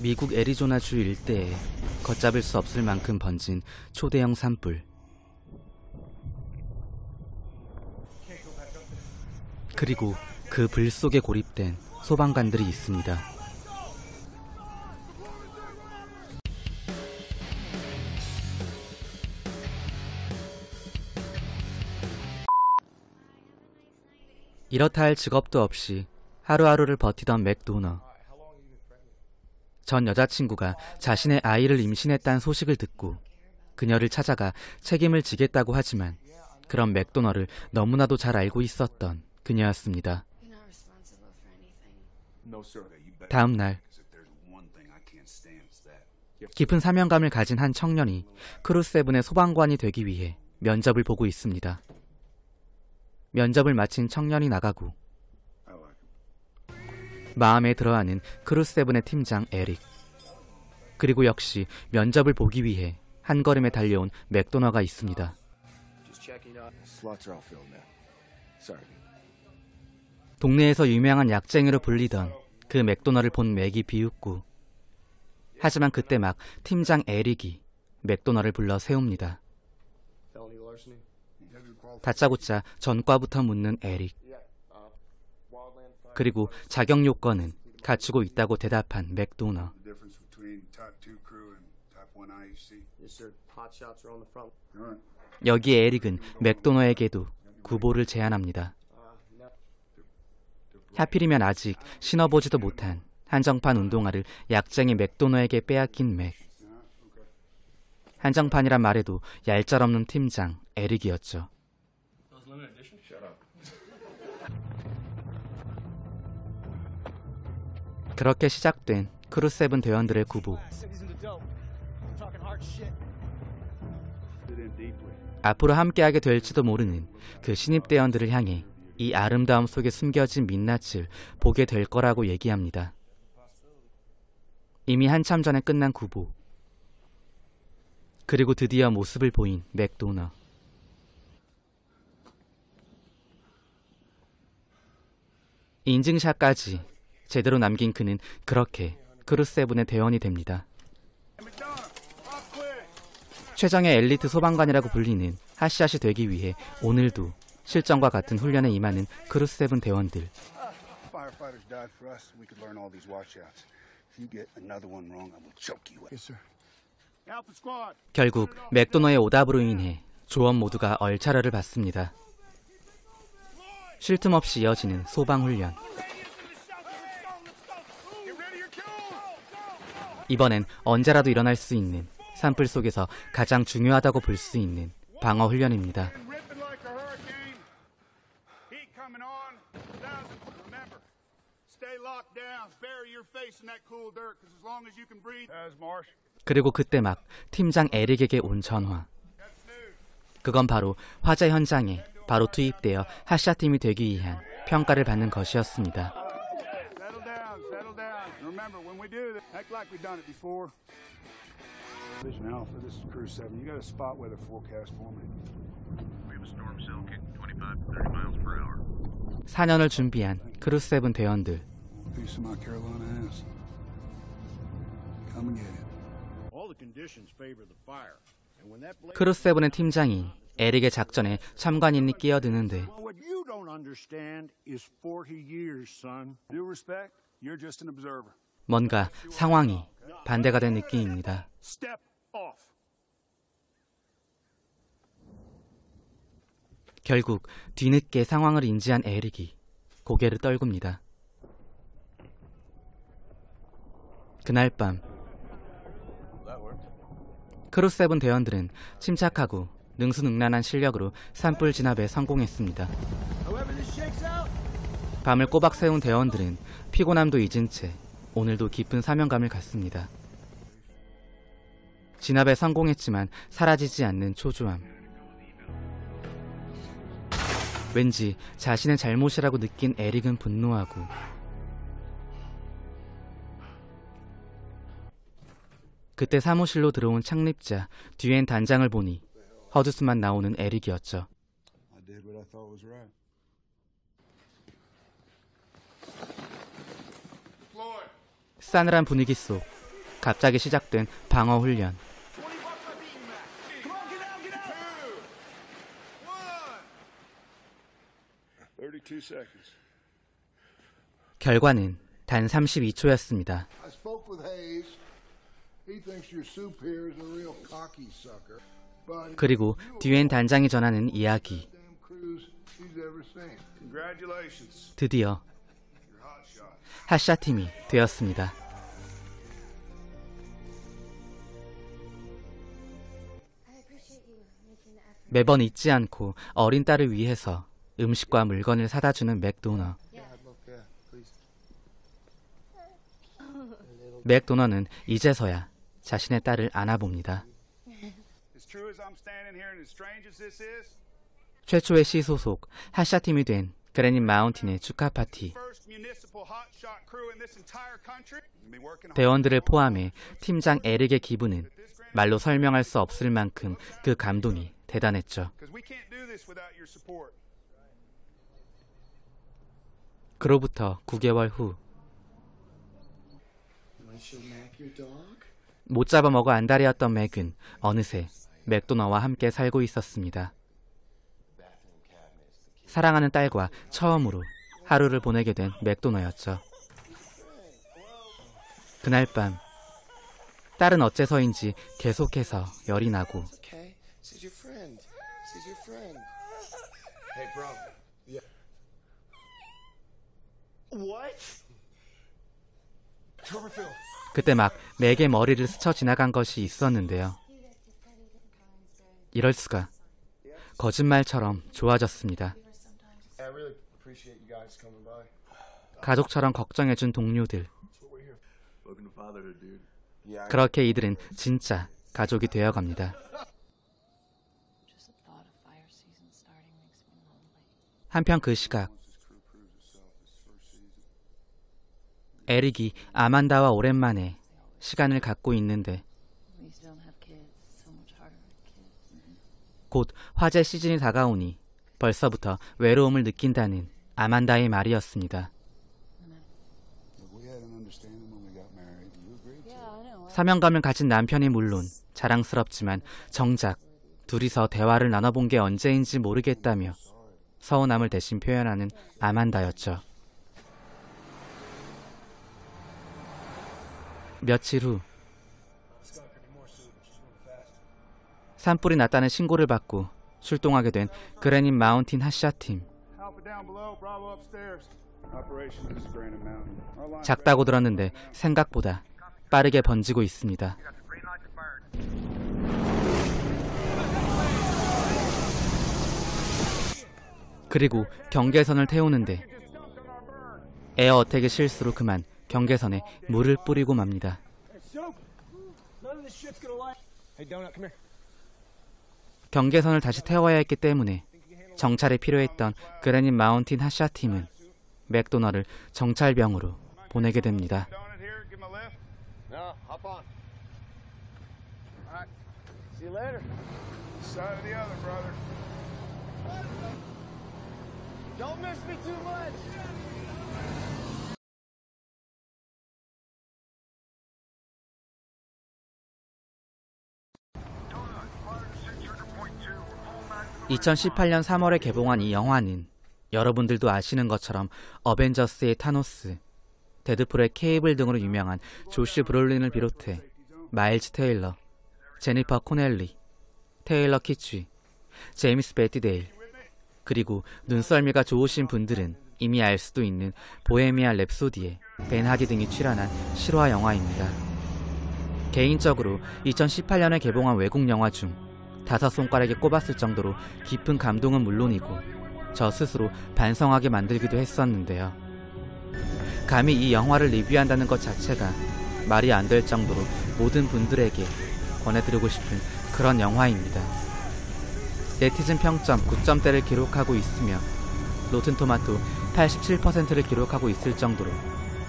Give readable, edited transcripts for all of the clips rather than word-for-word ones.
미국 애리조나주 일대에 걷잡을 수 없을 만큼 번진 초대형 산불. 그리고 그 불 속에 고립된 소방관들이 있습니다. 이렇다 할 직업도 없이 하루하루를 버티던 맥도너. 전 여자친구가 자신의 아이를 임신했다는 소식을 듣고 그녀를 찾아가 책임을 지겠다고 하지만 그런 맥도너를 너무나도 잘 알고 있었던 그녀였습니다. 다음 날 깊은 사명감을 가진 한 청년이 크루7의 소방관이 되기 위해 면접을 보고 있습니다. 면접을 마친 청년이 나가고 마음에 들어하는 크루7의 팀장 에릭, 그리고 역시 면접을 보기 위해 한 걸음에 달려온 맥도너가 있습니다. 동네에서 유명한 약쟁이로 불리던 그 맥도너를 본 맥이 비웃고, 하지만 그때 막 팀장 에릭이 맥도너를 불러 세웁니다. 다짜고짜 전과부터 묻는 에릭. 그리고 자격 요건은 갖추고 있다고 대답한 맥도너. 여기에 에릭은 맥도너에게도 구보를 제안합니다. 하필이면 아직 신어보지도 못한 한정판 운동화를 약쟁이 맥도너에게 빼앗긴 맥. 한정판이란 말에도 얄짤없는 팀장 에릭이었죠. 그렇게 시작된 크루7 대원들의 구보. 앞으로 함께하게 될지도 모르는 그 신입 대원들을 향해 이 아름다움 속에 숨겨진 민낯을 보게 될 거라고 얘기합니다. 이미 한참 전에 끝난 구보. 그리고 드디어 모습을 보인 맥도너. 인증샷까지 제대로 남긴 그는 그렇게 크루7의 대원이 됩니다. 최정의 엘리트 소방관이라고 불리는 핫샷이 되기 위해 오늘도 실전과 같은 훈련에 임하는 크루7 대원들. 결국 맥도너의 오답으로 인해 조원 모두가 얼차려를 받습니다. 쉴 틈 없이 이어지는 소방훈련. 이번엔 언제라도 일어날 수 있는 산불 속에서 가장 중요하다고 볼 수 있는 방어 훈련입니다. 그리고 그때 막 팀장 에릭에게 온 전화. 그건 바로 화재 현장에 바로 투입되어 핫샷팀이 되기 위한 평가를 받는 것이었습니다. (4) 년을 준비한 크루7 대원들. 크루7의 팀장인 에릭의 작전에 참관인이 끼어드는데 뭔가 상황이 반대가 된 느낌입니다. 결국 뒤늦게 상황을 인지한 에릭이 고개를 떨굽니다. 그날 밤 크루7 대원들은 침착하고 능수능란한 실력으로 산불 진압에 성공했습니다. 밤을 꼬박 새운 대원들은 피곤함도 잊은 채 오늘도 깊은 사명감을 갖습니다. 진압에 성공했지만 사라지지 않는 초조함. 왠지 자신의 잘못이라고 느낀 에릭은 분노하고 그때 사무실로 들어온 창립자 듀엔 단장을 보니 헛웃음만 나오는 에릭이었죠. 싸늘한 분위기 속 갑자기 시작된 방어 훈련. 결과는 단 32초였습니다. 그리고 뒤엔 단장이 전하는 이야기. 드디어 핫샷팀이 되었습니다. 매번 잊지 않고 어린 딸을 위해서 음식과 물건을 사다 주는 맥도너. 맥도너는 이제서야 자신의 딸을 안아봅니다. 최초의 시 소속 핫샷팀이 된 그레닌 마운틴의 축하 파티. 대원들을 포함해 팀장 에릭의 기분은 말로 설명할 수 없을 만큼 그 감동이 대단했죠. 그로부터 9개월 후, 못 잡아먹어 안달이었던 맥은 어느새 맥도너와 함께 살고 있었습니다. 사랑하는 딸과 처음으로 하루를 보내게 된 맥도너였죠. 그날 밤, 딸은 어째서인지 계속해서 열이 나고 그때 막 맥의 머리를 스쳐 지나간 것이 있었는데요. 이럴 수가. 거짓말처럼 좋아졌습니다. 가족처럼 걱정해준 동료들. 그렇게 이들은 진짜 가족이 되어갑니다. 한편 그 시각, 에릭이 아만다와 오랜만에 시간을 갖고 있는데 곧 화재 시즌이 다가오니 벌써부터 외로움을 느낀다는 아만다의 말이었습니다. 사명감을 가진 남편이 물론 자랑스럽지만 정작 둘이서 대화를 나눠본 게 언제인지 모르겠다며 서운함을 대신 표현하는 아만다였죠. 며칠 후 산불이 났다는 신고를 받고 출동하게 된 그레닌 마운틴 핫샷팀. 작다고 들었는데 생각보다 빠르게 번지고 있습니다. 그리고 경계선을 태우는데 에어어택의 실수로 그만 경계선에 물을 뿌리고 맙니다. 경계선을 다시 태워야 했기 때문에 정찰이 필요했던 그레닌 마운틴 핫샷팀은 맥도너를 정찰병으로 보내게 됩니다. (2018년 3월에) 개봉한 이 영화는 여러분들도 아시는 것처럼 어벤져스의 타노스, 데드풀의 케이블 등으로 유명한 조시 브롤린을 비롯해 마일즈 테일러, 제니퍼 코넬리, 테일러 키치, 제임스 배티데일, 그리고 눈썰미가 좋으신 분들은 이미 알 수도 있는 보헤미안 랩소디의 벤 하디 등이 출연한 실화 영화입니다. 개인적으로 2018년에 개봉한 외국 영화 중 5손가락에 꼽았을 정도로 깊은 감동은 물론이고 저 스스로 반성하게 만들기도 했었는데요. 감히 이 영화를 리뷰한다는 것 자체가 말이 안 될 정도로 모든 분들에게 권해드리고 싶은 그런 영화입니다. 네티즌 평점 9점대를 기록하고 있으며 로튼토마토 87%를 기록하고 있을 정도로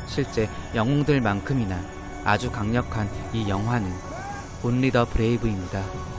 실제 영웅들만큼이나 아주 강력한 이 영화는 온리 더 브레이브입니다.